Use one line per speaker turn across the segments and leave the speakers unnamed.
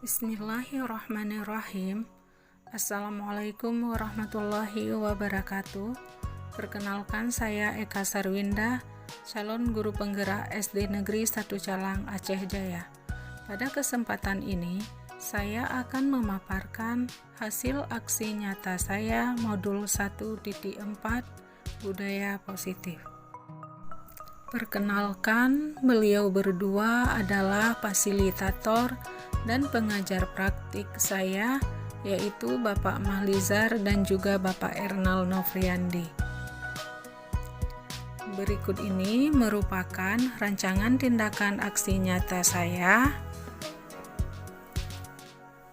Bismillahirrahmanirrahim. Assalamualaikum warahmatullahi wabarakatuh. Perkenalkan, saya Eka Sarwinda, calon guru penggerak SD Negeri 1 Calang, Aceh Jaya. Pada kesempatan ini, saya akan memaparkan hasil aksi nyata saya modul 1.4 Budaya Positif. Perkenalkan, beliau berdua adalah fasilitator dan pengajar praktik saya, yaitu Bapak Mahlizar dan juga Bapak Ernal Novriandi. Berikut ini merupakan rancangan tindakan aksi nyata saya.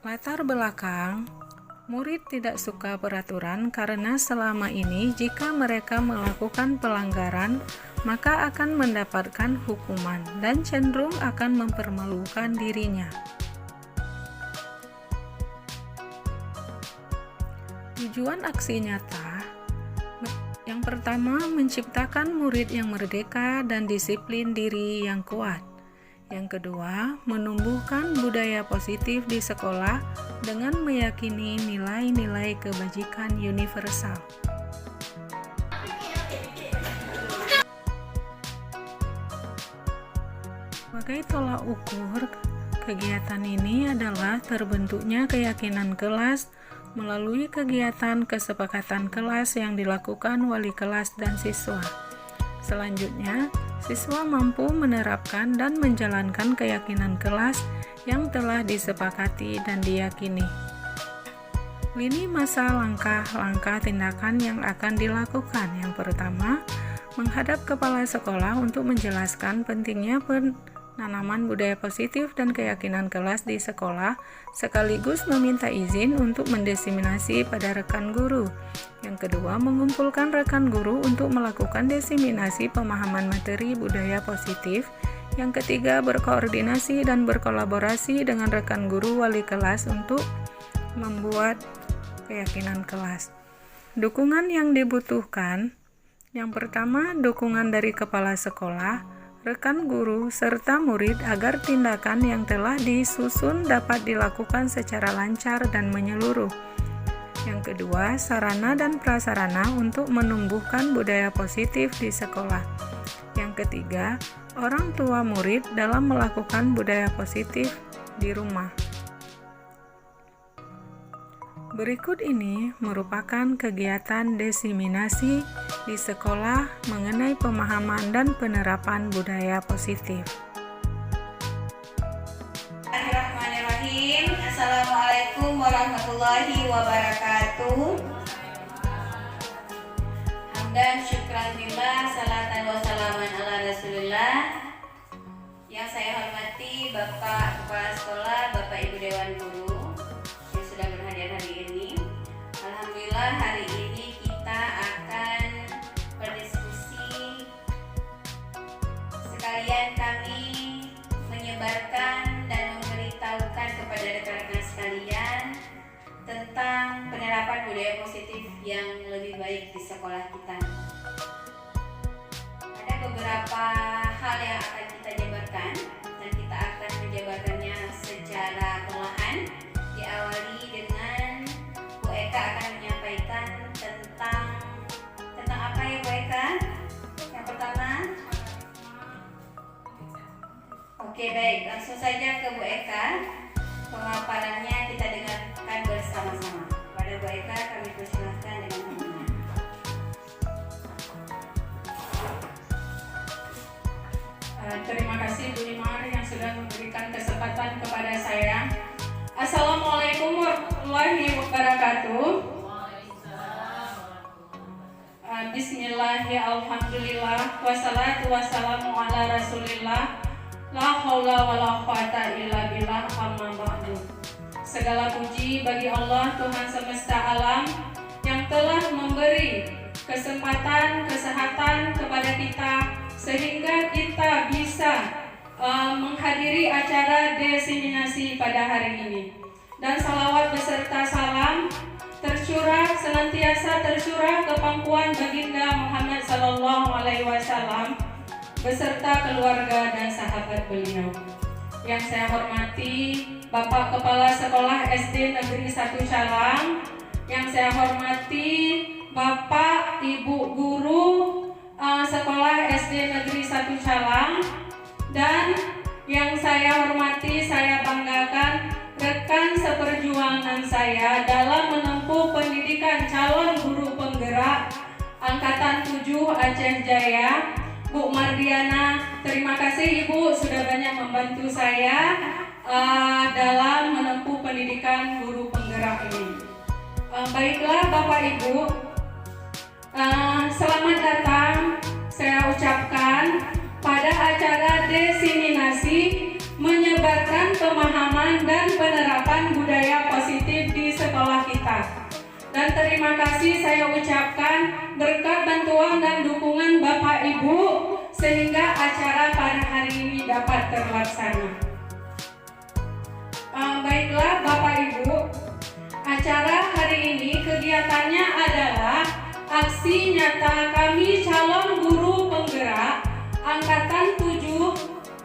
Latar belakang, murid tidak suka peraturan karena selama ini jika mereka melakukan pelanggaran, maka akan mendapatkan hukuman dan cenderung akan mempermalukan dirinya. Tujuan aksi nyata yang pertama, menciptakan murid yang merdeka dan disiplin diri yang kuat. Yang kedua, menumbuhkan budaya positif di sekolah dengan meyakini nilai-nilai kebajikan universal. Sebagai tolak ukur, kegiatan ini adalah terbentuknya keyakinan kelas melalui kegiatan kesepakatan kelas yang dilakukan wali kelas dan siswa. Selanjutnya, siswa mampu menerapkan dan menjalankan keyakinan kelas yang telah disepakati dan diyakini. Lini masa langkah-langkah tindakan yang akan dilakukan. Yang pertama, menghadap kepala sekolah untuk menjelaskan pentingnya penanaman budaya positif dan keyakinan kelas di sekolah, sekaligus meminta izin untuk mendiseminasi pada rekan guru. Yang kedua, mengumpulkan rekan guru untuk melakukan diseminasi pemahaman materi budaya positif. Yang ketiga, berkoordinasi dan berkolaborasi dengan rekan guru wali kelas untuk membuat keyakinan kelas. Dukungan yang dibutuhkan. Yang pertama, dukungan dari kepala sekolah, rekan guru, serta murid agar tindakan yang telah disusun dapat dilakukan secara lancar dan menyeluruh. Yang kedua, sarana dan prasarana untuk menumbuhkan budaya positif di sekolah. Yang ketiga, orang tua murid dalam melakukan budaya positif di rumah. Berikut ini merupakan kegiatan diseminasi di sekolah mengenai pemahaman dan penerapan budaya positif.
Bismillahirrahmanirrahim. Assalamualaikum warahmatullahi wabarakatuh. Hamdan syukran lillah, salatan wa salaman ala rasulillah. Yang saya hormati Bapak Kepala Sekolah, Bapak Ibu Dewan Guru yang sudah berhadir hari ini. Alhamdulillah, hari ini kita akan berdiskusi. Sekalian kami menyebarkan dan memberitahukan kepada rekan-rekan sekalian tentang penerapan budaya positif yang lebih baik di sekolah kita. Ada beberapa hal yang akan kita jabarkan dan kita akan menjabarkannya secara perlahan. Diawali dengan Bu Eka akan menyampaikan tentang apa ya Bu Eka? Yang pertama, oke, baik, langsung saja ke Bu Eka. Pemaparannya kita dengarkan bersama-sama. Pada Bu Eka kami persilahkan dengan teman-teman.
Terima kasih Bu Imar yang sudah memberikan kesempatan kepada saya. Assalamualaikum warahmatullahi wabarakatuh. Bismillahirrahmanirrahim. Alhamdulillah, wassalatu wassalamu ala rasulillah. La haula wala quwata illa billah, amma ba'du. Segala puji bagi Allah Tuhan semesta alam yang telah memberi kesempatan, kesehatan kepada kita sehingga kita bisa menghadiri acara diseminasi pada hari ini. Dan salawat beserta salam senantiasa tercurah ke pangkuan baginda Muhammad sallallahu alaihi wasallam beserta keluarga dan sahabat beliau. Yang saya hormati Bapak Kepala Sekolah SD Negeri 1 Calang, yang saya hormati Bapak Ibu Guru Sekolah SD Negeri 1 Calang, dan yang saya hormati, saya banggakan rekan seperjuangan saya dalam menempuh pendidikan calon guru penggerak Angkatan 7 Aceh Jaya, Bu Mardiana. Terima kasih Ibu sudah banyak membantu saya dalam menempuh pendidikan guru penggerak ini. Baiklah Bapak Ibu, selamat datang saya ucapkan pada acara diseminasi menyebarkan pemahaman dan penerapan budaya positif di sekolah kita. Dan terima kasih saya ucapkan berkat bantuan dan dukungan Bapak Ibu sehingga acara pada hari ini dapat terlaksana. Baiklah Bapak Ibu, acara hari ini kegiatannya adalah aksi nyata kami calon guru penggerak Angkatan 7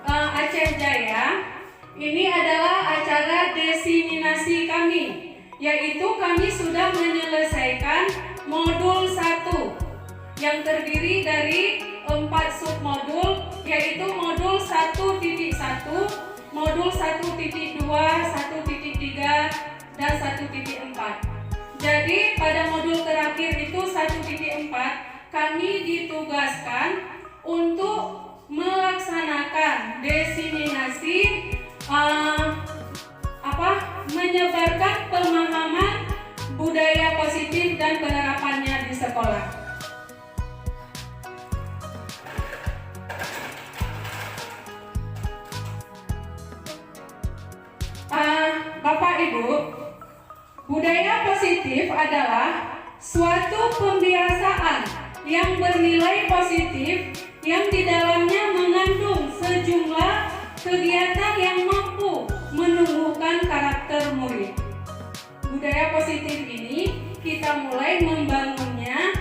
Aceh Jaya. Ini adalah acara diseminasi kami, yaitu kami sudah menyelesaikan modul 1 yang terdiri dari 4 submodul, yaitu modul 1.1, modul 1.2, 1.3, dan 1.4. Jadi pada modul terakhir itu 1.4 kami ditugaskan untuk melaksanakan diseminasi menyebarkan pemahaman budaya positif dan penerapannya di sekolah. Bapak Ibu, budaya positif adalah suatu pembiasaan yang bernilai positif yang di dalamnya mengandung sejumlah kegiatan yang mampu menumbuhkan karakter murid. Budaya positif ini kita mulai membangunnya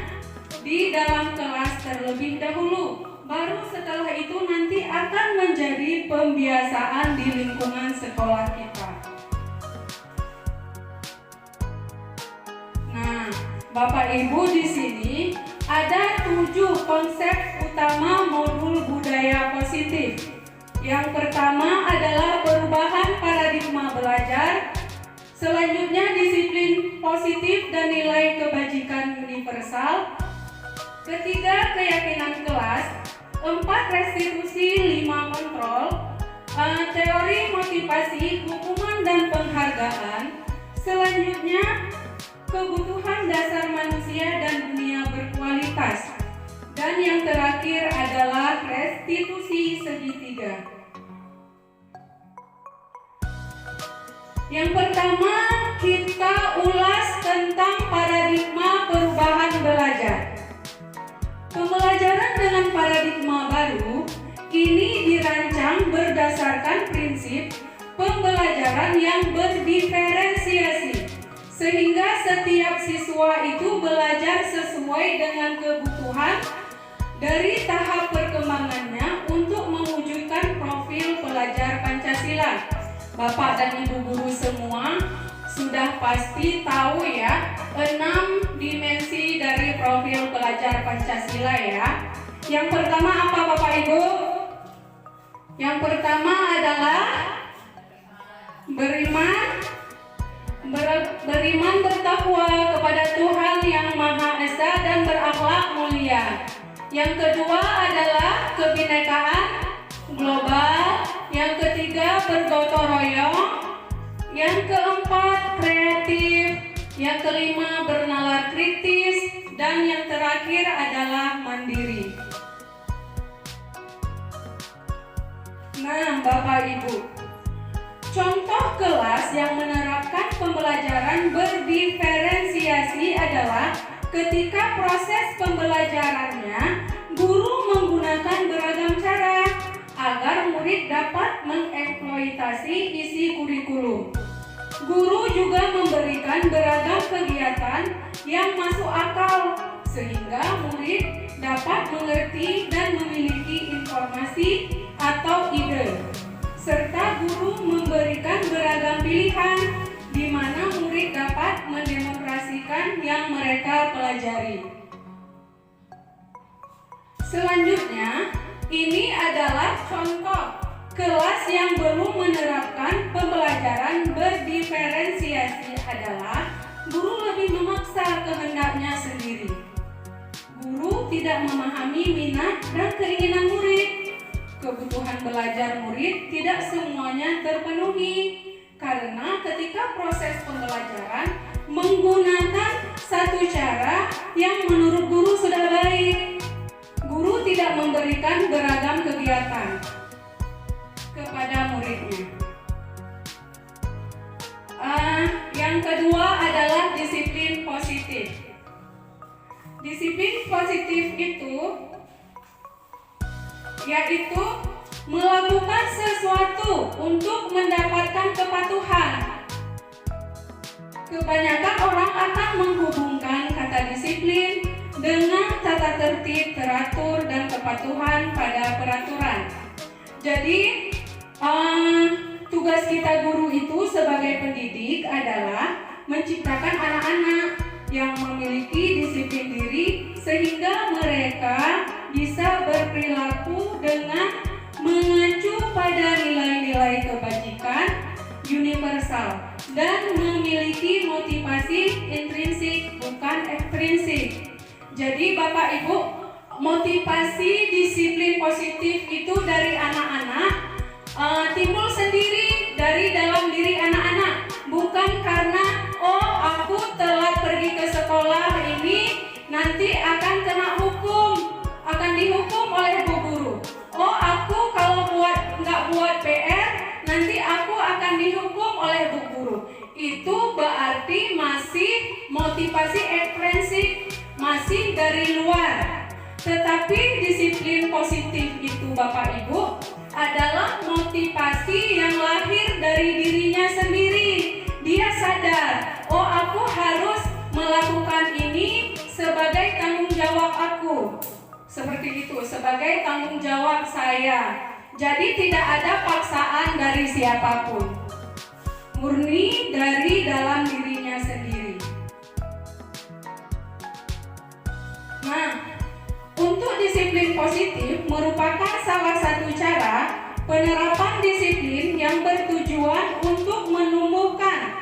di dalam kelas terlebih dahulu. Baru setelah itu nanti akan menjadi pembiasaan di lingkungan sekolah kita. Nah, Bapak Ibu di sini ada 7 konsep utama modul budaya positif. Yang pertama adalah perubahan paradigma belajar. Selanjutnya disiplin positif dan nilai kebajikan universal. Ketiga, keyakinan kelas. 4, restitusi. 5, kontrol. Teori motivasi, hukuman dan penghargaan. Selanjutnya, kebutuhan dasar manusia dan dunia berkualitas. Dan yang terakhir adalah restitusi segitiga. Yang pertama, kita ulas tentang paradigma perubahan belajar. Pembelajaran dengan paradigma baru ini dirancang berdasarkan prinsip pembelajaran yang berdiferensiasi, sehingga setiap siswa itu belajar sesuai dengan kebutuhan dari tahap perkembangannya untuk mewujudkan profil pelajar Pancasila. Bapak dan Ibu guru semua sudah pasti tahu ya 6 dimensi dari profil pelajar Pancasila ya. Yang pertama apa Bapak Ibu? Yang pertama adalah beriman bertakwa kepada Tuhan Yang Maha Esa dan berakhlak mulia. Yang kedua adalah kebinekaan global. Yang ketiga bergotong royong. Yang keempat kreatif. Yang kelima bernalar kritis. Dan yang terakhir adalah mandiri. Nah, Bapak Ibu, contoh kelas yang menerapkan pembelajaran berdiferensiasi adalah ketika proses pembelajarannya, guru menggunakan beragam cara agar murid dapat mengeksploitasi isi kurikulum. Guru juga memberikan beragam kegiatan yang masuk akal sehingga murid dapat mengerti dan memiliki informasi atau ide. serta guru memberikan beragam pilihan di mana murid dapat mendemokrasikan yang mereka pelajari. Selanjutnya, ini adalah contoh kelas yang belum menerapkan pembelajaran berdiferensiasi adalah guru lebih memaksa kehendaknya sendiri. Guru tidak memahami minat dan keinginan murid. Kebutuhan belajar murid tidak semuanya terpenuhi karena ketika proses pembelajaran menggunakan satu cara yang menurut guru sudah baik. Guru tidak memberikan beragam kegiatan kepada muridnya. Yang kedua adalah disiplin positif. Disiplin positif itu yaitu melakukan sesuatu untuk mendapatkan kepatuhan. Kebanyakan orang akan menghubungkan kata disiplin dengan tata tertib, teratur, dan kepatuhan pada peraturan. Jadi, tugas kita guru itu sebagai pendidik adalah menciptakan anak-anak yang memiliki disiplin diri sehingga mereka bisa berperilaku dengan mengacu pada nilai-nilai kebajikan universal dan memiliki motivasi intrinsik bukan ekstrinsik. Jadi Bapak Ibu, motivasi disiplin positif itu dari anak-anak timbul sendiri dari dalam diri anak-anak, bukan karena aku telat pergi ke sekolah ini nanti akan kena hukum, akan dihukum oleh bu guru. Aku kalau nggak buat PR nanti aku akan dihukum oleh bu guru. Itu berarti masih motivasi ekstrinsik, masih dari luar. Tetapi disiplin positif itu Bapak Ibu adalah motivasi yang lahir dari dirinya sendiri. Dia sadar, aku harus melakukan ini sebagai tanggung jawab aku. Seperti itu, sebagai tanggung jawab saya. Jadi tidak ada paksaan dari siapapun. Murni dari dalam dirinya sendiri. Nah, untuk disiplin positif merupakan salah satu cara penerapan disiplin yang bertujuan untuk menumbuhkan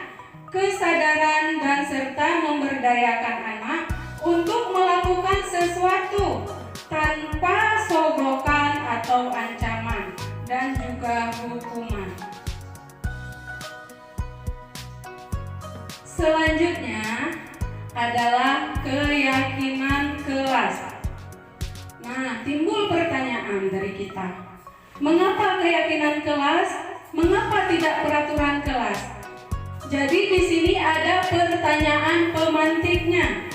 kesadaran dan serta memberdayakan anak untuk melakukan sesuatu tanpa sogokan atau ancaman dan juga hukuman. Selanjutnya adalah keyakinan kelas. Nah, timbul pertanyaan dari kita. Mengapa keyakinan kelas? Mengapa tidak peraturan kelas? Jadi di sini ada pertanyaan pemantiknya.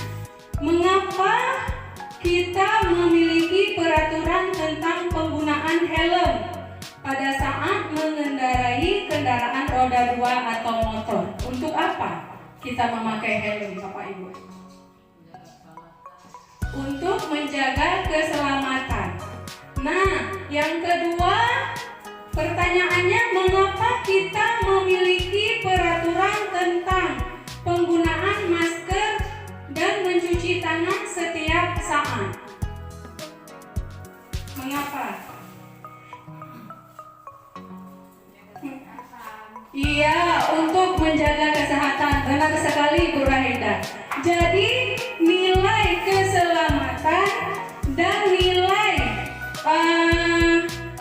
Mengapa kita memiliki peraturan tentang penggunaan helm pada saat mengendarai kendaraan roda 2 atau motor? Untuk apa kita memakai helm, Bapak Ibu? Untuk menjaga keselamatan. Nah, yang kedua, pertanyaannya mengapa kita memiliki peraturan tentang penggunaan masker dan mencuci tangan setiap saat? Mengapa? Iya, untuk menjaga kesehatan. Benar sekali Bu Rahida. Jadi nilai keselamatan dan nilai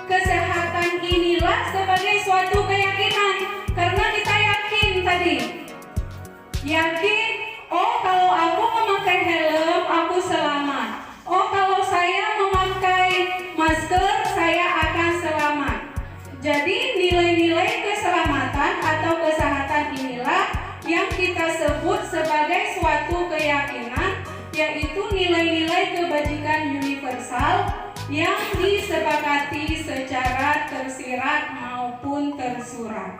kesehatan inilah sebagai suatu keyakinan. Karena kita yakin tadi, yakin, kalau aku memakai helm aku selamat. Kalau saya memakai masker saya akan selamat. Jadi nilai-nilai keselamatan atau kesehatan inilah yang kita sebut sebagai suatu keyakinan, yaitu nilai-nilai kebajikan universal yang disepakati secara tersirat maupun tersurat.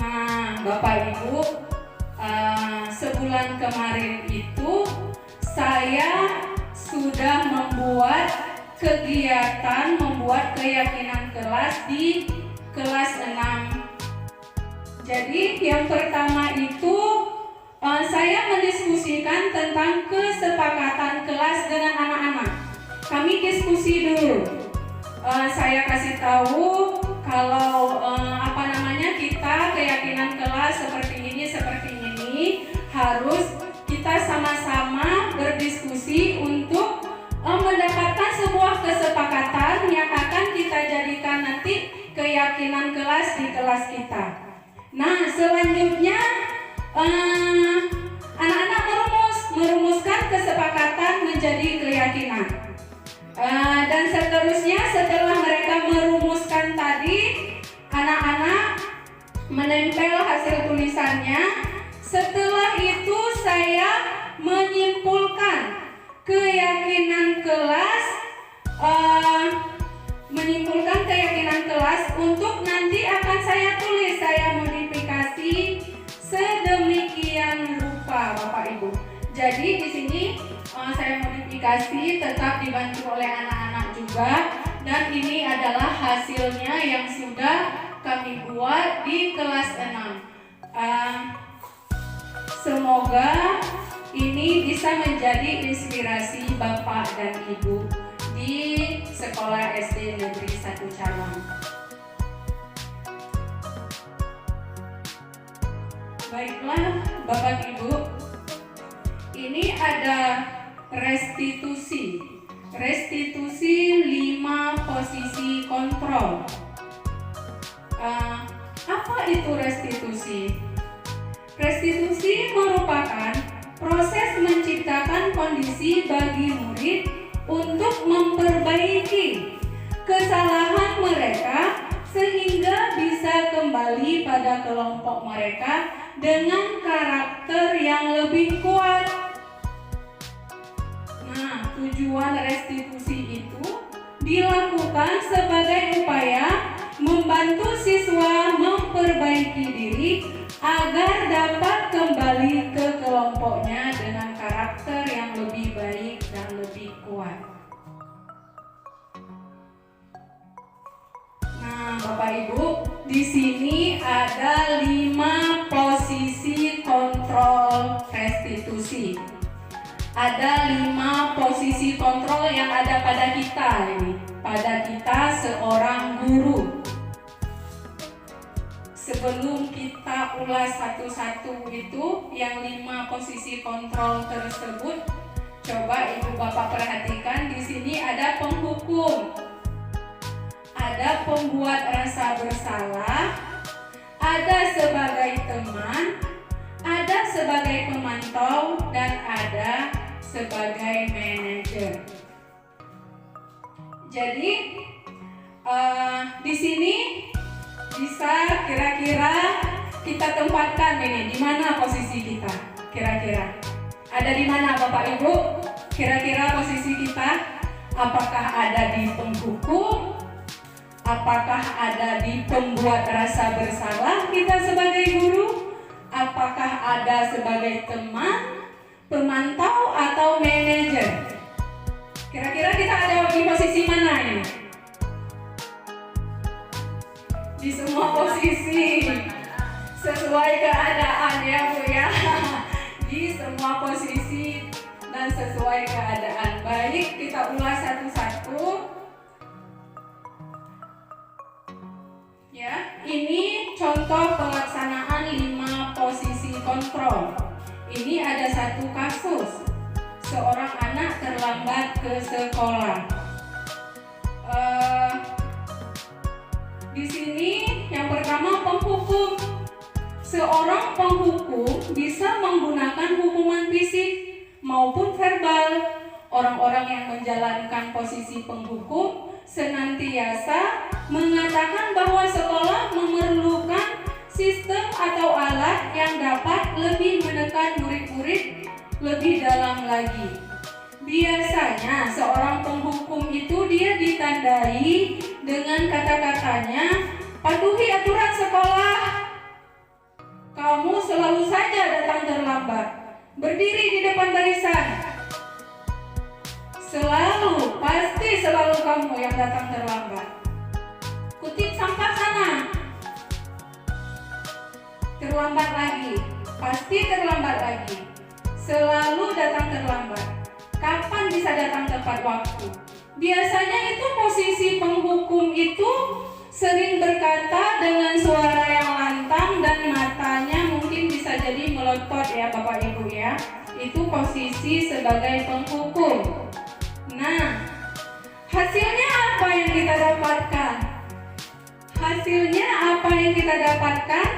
Nah, Bapak Ibu, sebulan kemarin itu saya sudah membuat kegiatan membuat keyakinan kelas di kelas 6. Jadi yang pertama itu saya mendiskusikan tentang kesepakatan kelas dengan anak-anak. Kami diskusi dulu. Saya kasih tahu kalau kita keyakinan kelas seperti ini harus kita sama-sama berdiskusi untuk mendapatkan sebuah kesepakatan yang akan kita jadikan nanti keyakinan kelas di kelas kita. Nah, selanjutnya anak-anak merumuskan kesepakatan menjadi keyakinan. Dan seterusnya setelah mereka merumuskan tadi, anak-anak menempel hasil tulisannya. Setelah itu saya menyimpulkan keyakinan kelas untuk nanti akan saya tulis, saya modifikasi sedemikian rupa, Bapak Ibu. Jadi di sini saya modifikasi, tetap dibantu oleh anak-anak juga, dan ini adalah hasilnya yang sudah kami buat di kelas 6. Semoga ini bisa menjadi inspirasi Bapak dan Ibu di Sekolah SD Negeri 1 Cawang. Baiklah Bapak Ibu, ini ada restitusi 5 posisi kontrol. Apa itu restitusi? Restitusi merupakan proses menciptakan kondisi bagi murid untuk memperbaiki kesalahan mereka sehingga bisa kembali pada kelompok mereka dengan karakter yang lebih kuat. Nah, tujuan restitusi itu dilakukan sebagai upaya membantu siswa memperbaiki diri agar dapat kembali ke kelompoknya dengan karakter yang lebih baik dan lebih kuat. Nah, Bapak Ibu, di sini ada 5 posisi kontrol restitusi. Ada 5 posisi kontrol yang ada pada kita ini, pada kita seorang guru. Sebelum kita ulas satu-satu itu yang 5 posisi kontrol tersebut, coba Ibu Bapak perhatikan, di sini ada penghukum, ada pembuat rasa bersalah, ada sebagai teman, ada sebagai pemantau, dan ada sebagai manajer. Jadi di sini bisa kira-kira kita tempatkan ini, di mana posisi kita? Kira-kira ada di mana Bapak Ibu? Kira-kira posisi kita apakah ada di penghukum? Apakah ada di pembuat rasa bersalah kita sebagai guru? Apakah ada sebagai teman, pemantau, atau manajer? Kira-kira kita ada di posisi mana ini? Di semua posisi, sesuai keadaan ya Bu ya. Di semua posisi dan sesuai keadaan. Baik, kita ulas satu-satu. Ya, ini contoh pelaksanaan 5 posisi kontrol. Ini ada satu kasus, seorang anak terlambat ke sekolah. Di sini yang pertama penghukum. Seorang penghukum bisa menggunakan hukuman fisik maupun verbal. Orang-orang yang menjalankan posisi penghukum senantiasa mengatakan bahwa sekolah memerlukan sistem atau alat yang dapat lebih menekan murid-murid lebih dalam lagi. Biasanya seorang penghukum itu dia ditandai dengan kata-katanya, patuhi aturan sekolah. Kamu selalu saja datang terlambat. Berdiri di depan barisan. Selalu, pasti selalu kamu yang datang terlambat. Kutip sampah sana. Terlambat lagi, pasti terlambat lagi. Selalu datang terlambat. Kapan bisa datang tepat waktu? Biasanya itu posisi penghukum itu sering berkata dengan suara yang lantang dan matanya mungkin bisa jadi melotot ya Bapak Ibu ya. Itu posisi sebagai penghukum. Nah, hasilnya apa yang kita dapatkan? Hasilnya apa yang kita dapatkan?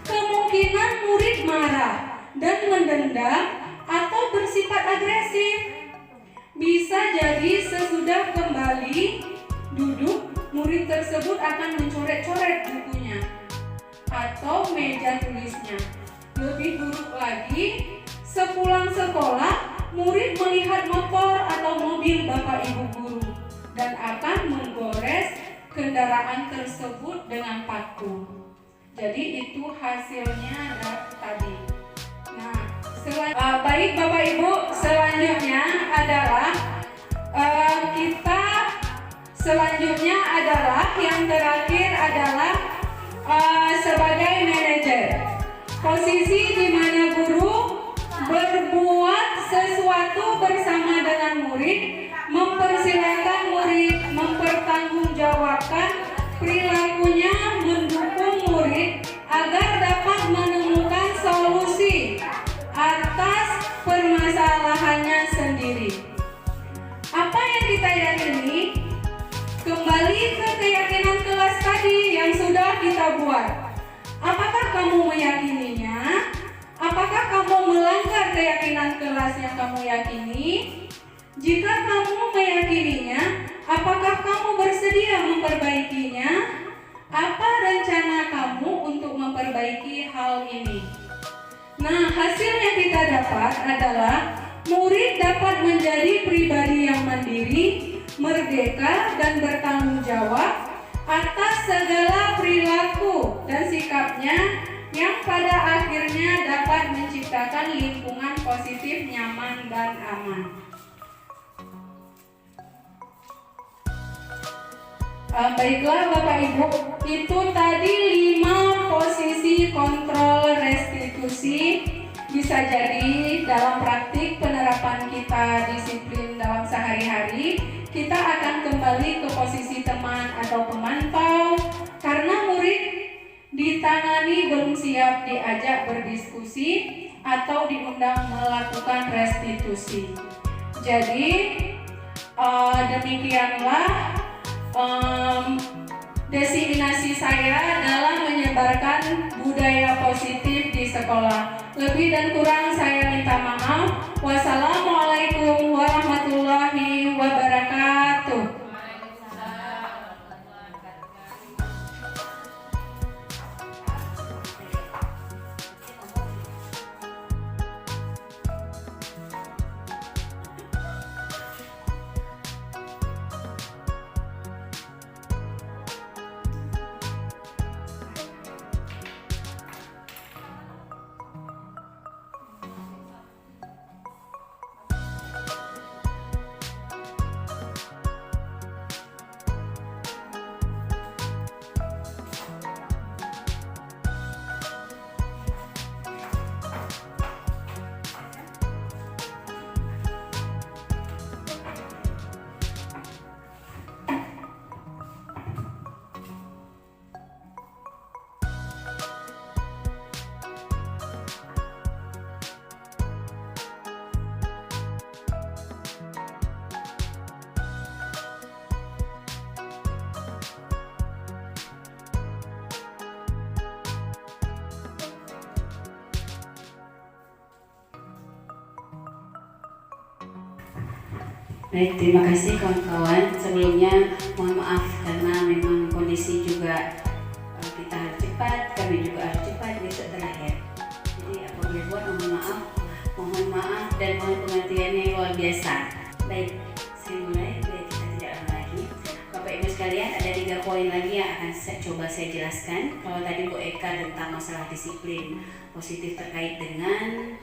Kemungkinan murid marah dan mendendam atau bersifat agresif. Bisa jadi sesudah kembali duduk, murid tersebut akan mencoret-coret bukunya atau meja tulisnya. Lebih buruk lagi, sepulang sekolah, murid melihat motor atau mobil Bapak Ibu guru dan akan menggores kendaraan tersebut dengan paku. Jadi itu hasilnya tadi. Nah, baik Bapak Ibu, selanjutnya adalah yang terakhir adalah sebagai manajer. Posisi di mana guru berbuat sesuatu bersama dengan murid, mempersilakan murid mempertanggungjawabkan perilakunya, mendukung murid agar dapat menemukan solusi atas permasalahannya sendiri. Apa yang kita yakini? Kembali ke keyakinan kelas tadi yang sudah kita buat. Apakah kamu meyakininya? Apakah kamu melanggar keyakinan kelas yang kamu yakini? Jika kamu meyakininya, apakah kamu bersedia memperbaikinya? Apa rencana kamu untuk memperbaiki hal ini? Nah, hasil yang kita dapat adalah murid dapat menjadi pribadi yang mandiri, merdeka, dan bertanggung jawab atas segala perilaku dan sikapnya yang pada akhirnya dapat menciptakan lingkungan positif, nyaman, dan aman. Baiklah Bapak Ibu, itu tadi 5 posisi kontrol restitusi. Bisa jadi dalam praktik penerapan kita disiplin dalam sehari-hari, kita akan kembali ke posisi teman atau pemantau karena murid ditangani belum siap diajak berdiskusi atau diundang melakukan restitusi. Jadi demikianlah desiminasi saya dalam menyebarkan budaya positif di sekolah. Lebih dan kurang saya minta maaf. Wassalamualaikum warahmatullahi wabarakatuh.
Baik, terima kasih kawan-kawan. Sebelumnya mohon maaf karena memang kondisi juga kita harus cepat, kami juga harus cepat besok terakhir. Jadi apabila buat mohon maaf dan mohon pengertiannya yang luar biasa. Baik, saya mulai biar kita tidak lama lagi. Bapak Ibu sekalian, ada 3 poin lagi yang akan coba saya jelaskan. Kalau tadi Bu Eka tentang masalah disiplin positif terkait dengan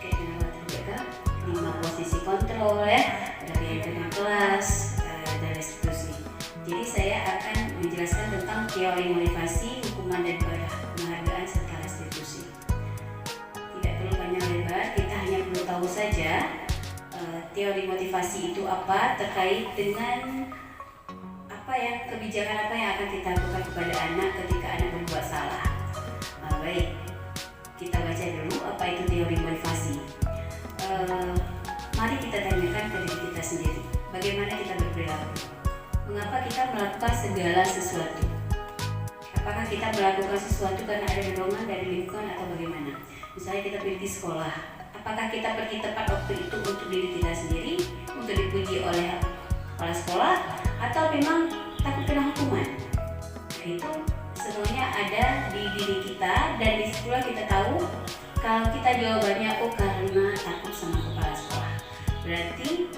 5 posisi kontrol ya. Ada manajemen kelas, dan restitusi. Jadi saya akan menjelaskan tentang teori motivasi, hukuman dan penghargaan serta restitusi. Tidak perlu panjang lebar, kita hanya perlu tahu saja teori motivasi itu apa, terkait dengan kebijakan apa yang akan kita lakukan kepada anak ketika anak berbuat salah. Baik, kita baca dulu apa itu teori motivasi. Mari kita tanyakan ke diri kita sendiri, bagaimana kita berperilaku? Mengapa kita melakukan segala sesuatu? Apakah kita melakukan sesuatu karena ada dorongan dari lingkungan atau bagaimana? Misalnya kita pergi sekolah, apakah kita pergi tepat waktu itu untuk diri kita sendiri, untuk dipuji oleh kepala sekolah, atau memang takut kena hukuman? Nah, itu semuanya ada di diri kita, dan disitulah kita tahu kalau kita jawabannya karena takut sama kepala sekolah. Berarti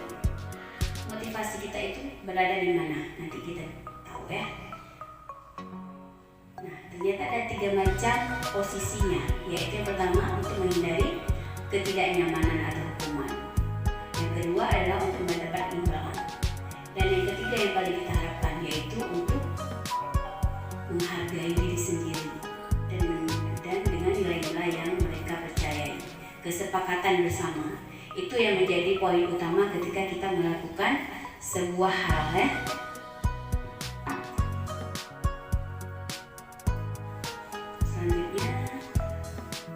motivasi kita itu berada di mana? Nanti kita tahu ya. Nah, ternyata ada 3 macam posisinya, yaitu yang pertama untuk menghindari ketidaknyamanan atau hukuman. Yang kedua adalah untuk mendapat imbalan. Dan yang ketiga yang paling kita harapkan yaitu untuk menghargai diri sendiri dan dengan nilai-nilai yang mereka percayai. Kesepakatan bersama itu yang menjadi poin utama ketika kita melakukan sebuah hal ya. Selanjutnya,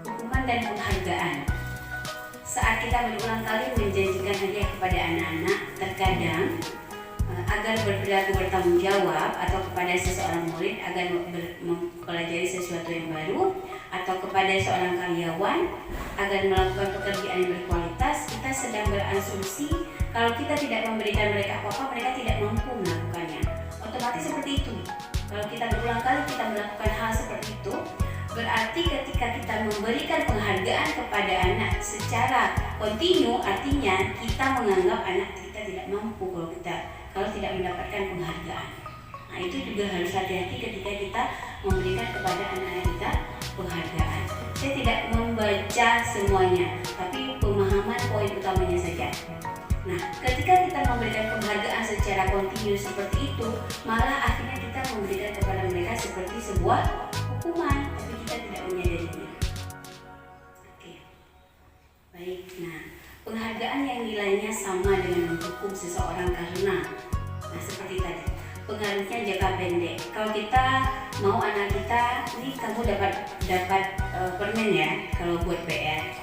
hukuman dan penghargaan. Saat kita berulang kali menjanjikan hadiah kepada anak-anak, terkadang agar berperilaku bertanggung jawab, atau kepada seseorang murid agar mempelajari sesuatu yang baru, atau kepada seorang karyawan agar melakukan pekerjaan yang berkualitas, kita sedang berasumsi kalau kita tidak memberikan mereka apa-apa, mereka tidak mampu melakukannya. Otomatis seperti itu. Kalau kita berulang kali kita melakukan hal seperti itu, berarti ketika kita memberikan penghargaan kepada anak secara kontinu, artinya kita menganggap anak kita tidak mampu kalau tidak mendapatkan penghargaan. Nah, itu juga harus hati-hati ketika kita memberikan kepada anak-anak kita penghargaan. Saya tidak membaca semuanya, tapi pemahaman poin utamanya saja. Nah, ketika kita memberikan penghargaan secara kontinu seperti itu, malah akhirnya kita memberikan kepada mereka seperti sebuah hukuman, tapi kita tidak menyadarinya. Oke, baik. Nah, penghargaan yang nilainya sama dengan menghukum seseorang karena, seperti tadi, pengaruhnya jangka pendek. Kalau kita mau anak kita, ini kamu dapat permen ya, kalau buat PR.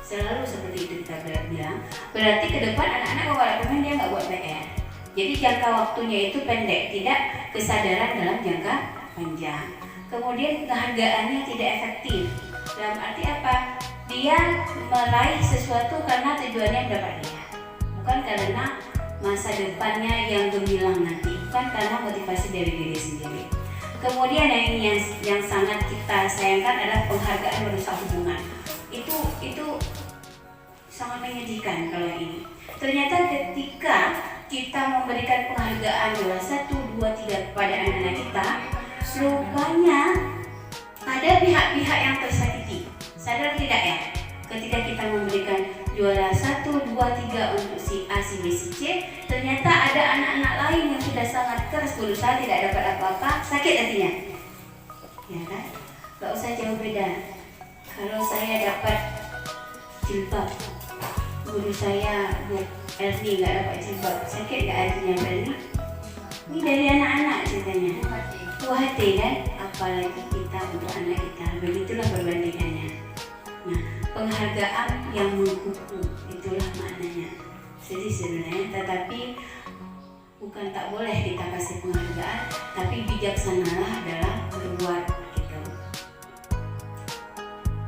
Selalu seperti itu kita bilang. Berarti ke depan anak-anak kalau ada permen dia nggak buat PR. Jadi jangka waktunya itu pendek, tidak kesadaran dalam jangka panjang. Kemudian penghargaannya tidak efektif. Dalam arti apa? Dia meraih sesuatu karena tujuannya mendapat dia, bukan karena masa depannya yang gemilang nanti, bukan karena motivasi dari diri sendiri. Kemudian yang sangat kita sayangkan adalah penghargaan merusak hubungan. Itu sangat menyedihkan kalau ini. Ternyata ketika kita memberikan penghargaan 1, 2, 3 kepada anak-anak kita, rupanya ada pihak-pihak yang tersakiti. Sadar tidak ya? Ketika kita memberikan juara 1, 2, 3 untuk si A, si B, si C, ternyata ada anak-anak lain yang sudah sangat keras berusaha tidak dapat apa-apa, sakit hatinya. Ya kan? Gak usah jauh beda. Kalau saya dapat jilbab, guru saya buat Erni gak dapat jilbab, sakit gak hatinya Erni? Ini dari anak-anak ceritanya. Puas hati kan? Apalagi kita untuk anak kita. Begitulah perbandingannya. Nah, penghargaan yang menghukum, itulah maknanya. Jadi sebenarnya, tetapi bukan tak boleh kita kasih penghargaan, tapi bijaksanalah dalam berbuat gitu.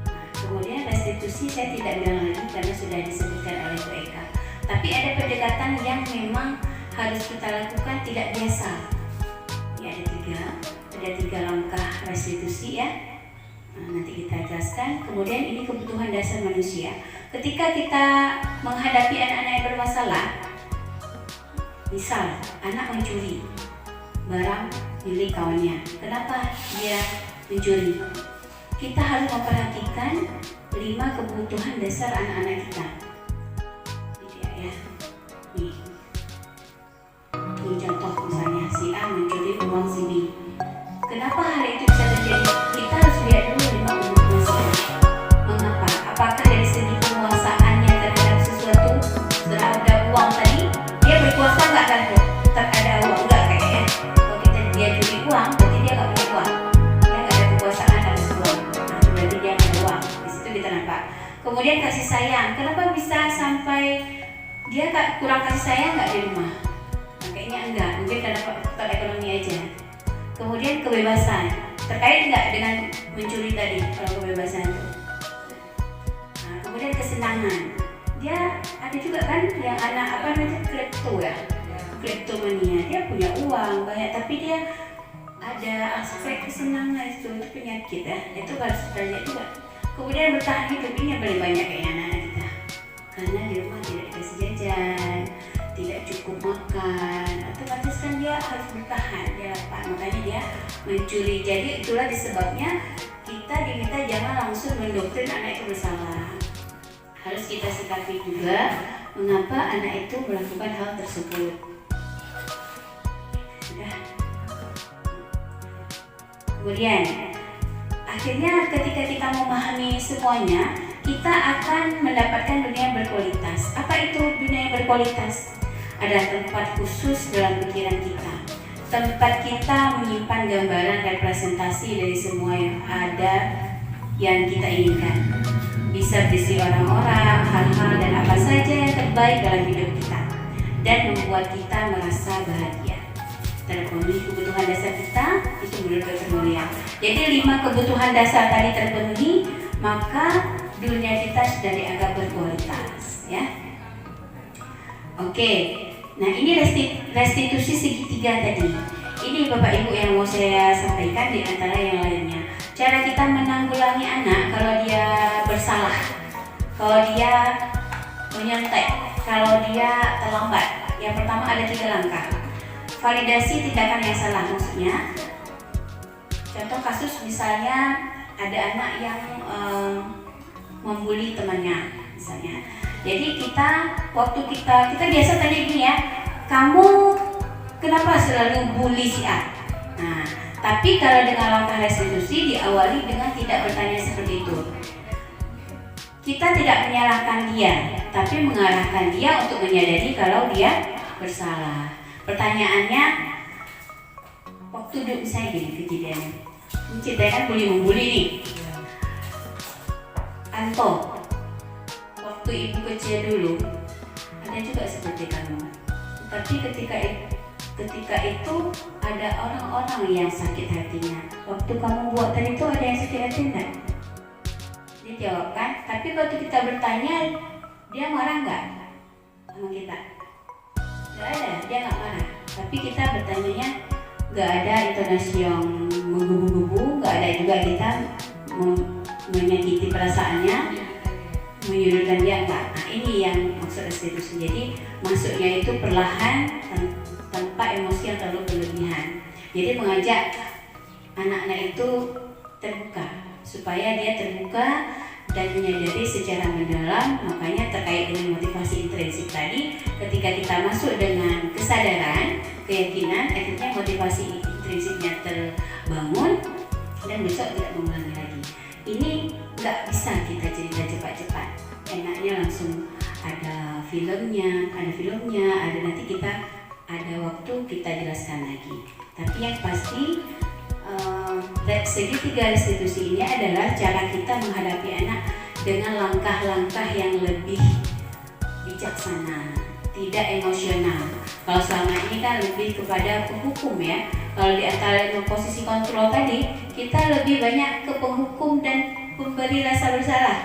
Nah, kemudian restitusi saya tidak bilang lagi karena sudah disebutkan oleh Bu Eka. Tapi ada pendekatan yang memang harus kita lakukan tidak biasa. Ya, ada tiga langkah restitusi ya. Nah, nanti kita jelaskan. Kemudian ini kebutuhan dasar manusia. Ketika kita menghadapi anak-anak yang bermasalah, misal anak mencuri barang milik kawannya, kenapa dia mencuri? Kita harus memperhatikan 5 kebutuhan dasar anak-anak kita. Ya, nih. Kenapa hal itu bisa terjadi? Kita harus lihat dulu 5 kebutuhan si anak. Mengapa? Apakah dari segi penguasaannya terhadap sesuatu, terhadap uang tadi, dia berkuasa nggak terhadap uang? Enggak kayaknya. Kalau dia curi uang, berarti dia nggak punya uang. Dia nggak ada kekuasaan atas uang. Nah, berarti dia nggak ada uang. Di situ kita nampak. Kemudian kasih sayang. Kenapa bisa sampai dia kurang kasih sayang nggak di rumah? Nah, kayaknya enggak. Mungkin karena faktor ekonomi aja. Kemudian kebebasan. Terkait nggak dengan mencuri tadi kalau kebebasan itu? Nah, kemudian kesenangan. Dia ada juga kan yang anak apa namanya klepto ya, kleptomania. Dia punya uang banyak tapi dia ada aspek kesenangan itu penyakit ya. Itu harus kita lihat juga. Kemudian bertahan hidup ini yang paling banyak kayak anak-anak kita. Karena di rumah tidak dikasih jajan, tidak cukup makan, otomatis kan dia harus bertahan, dia lapar, makanya dia mencuri. Jadi itulah disebabnya kita diminta jangan langsung mendoktrin anak itu bersalah. Harus kita sikapi juga mengapa anak itu melakukan hal tersebut. Sudah. Kemudian akhirnya ketika kita memahami semuanya, kita akan mendapatkan dunia yang berkualitas. Apa itu dunia yang berkualitas? Ada tempat khusus dalam pikiran kita. Tempat kita menyimpan gambaran representasi dari semua yang ada yang kita inginkan. Bisa berisi orang-orang, hal-hal dan apa saja yang terbaik dalam hidup kita dan membuat kita merasa bahagia. Terpenuhi kebutuhan dasar kita, itu menurut Dr. Mulia. Jadi 5 kebutuhan dasar tadi terpenuhi, maka dunia kita sudah dianggap berkualitas, ya. Oke, nah ini restitusi segitiga tadi. Ini Bapak Ibu yang mau saya sampaikan di antara yang lainnya. Cara kita menanggulangi anak kalau dia bersalah, kalau dia menyontek, kalau dia terlambat. Yang pertama ada 3 langkah. Validasi tindakan yang salah, maksudnya contoh kasus misalnya ada anak yang membuli temannya misalnya. Jadi waktu kita biasa tanya gini ya, kamu kenapa selalu bully si A? Nah, tapi kalau dengan langkah restitusi diawali dengan tidak bertanya seperti itu. Kita tidak menyalahkan dia, tapi mengarahkan dia untuk menyadari kalau dia bersalah. Pertanyaannya, waktu duduk misalnya gini kejadian, menceritakan bully-membuli nih. Anto, waktu ibu kecil dulu ada juga seperti kamu. Tapi ketika itu ada orang-orang yang sakit hatinya. Waktu kamu buat tadi itu ada yang sakit hati enggak? Dia jawab kan. Tapi waktu kita bertanya, dia marah nggak sama kita? Nggak ada, dia nggak marah. Tapi kita bertanyanya nggak ada intonasi yang menggebu-gebu, nggak ada juga kita menyakiti perasaannya, menyudutkan dia enggak. Nah ini yang maksud restitusi. Jadi masuknya itu perlahan tanpa emosi yang terlalu berlebihan. Jadi mengajak anak-anak itu terbuka, supaya dia terbuka dan menyadari secara mendalam. Makanya terkait dengan motivasi intrinsik tadi, ketika kita masuk dengan kesadaran, keyakinan, akhirnya motivasi intrinsiknya terbangun dan besok tidak mengulangi lagi. Ini nggak bisa kita cerita cepat-cepat. Enaknya langsung ada filmnya, ada nanti kita ada waktu kita jelaskan lagi. Tapi yang pasti segitiga restitusi ini adalah cara kita menghadapi anak dengan langkah-langkah yang lebih bijaksana, tidak emosional. Kalau selama ini kan lebih kepada penghukum ya. Kalau di antara posisi kontrol tadi, kita lebih banyak ke penghukum dan pemberi rasa bersalah.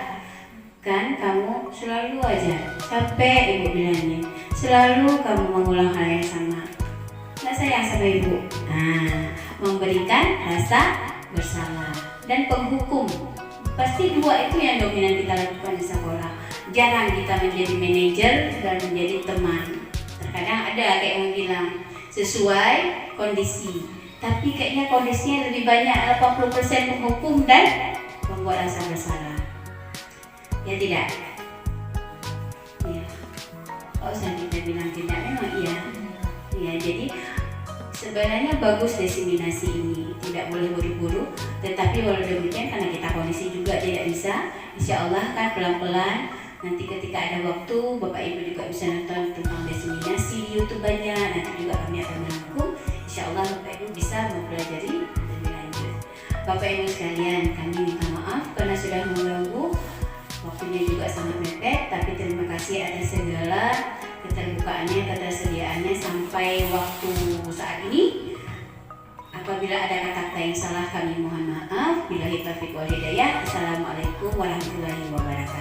Kan kamu selalu aja capek ibu bilangnya, selalu kamu mengulang hal yang sama. Nggak sayang sama ibu. Nah, memberikan rasa bersalah dan penghukum. Pasti 2 itu yang dominan kita lakukan di sekolah. Jarang kita menjadi manajer dan menjadi teman. Terkadang ada kayak yang bilang sesuai kondisi, tapi kayaknya kondisinya lebih banyak 80% penghukum dan membuat rasa bersalah. Ya tidak? Ya. Oh, saya kita bilang tidak, memang iya. Ya, jadi Sebenarnya bagus diseminasi ini, tidak boleh buru-buru, tetapi walau demikian karena kita kondisi juga tidak bisa, insya Allah kan pelan-pelan. Nanti ketika ada waktu, Bapak Ibu juga bisa nonton tentang diseminasi di YouTube banyak. Nanti juga kami akan merangkum, insya Allah Bapak Ibu bisa mempelajari lebih lanjut. Bapak Ibu sekalian, kami minta maaf karena sudah mengganggu, waktunya juga sangat mepet, tapi terima kasih atas segala keterbukaannya, ketersediaannya sampai waktu saat ini. Apabila ada kata-kata yang salah kami mohon maaf. Billahi taufiq wal hidayah. Assalamualaikum warahmatullahi wabarakatuh.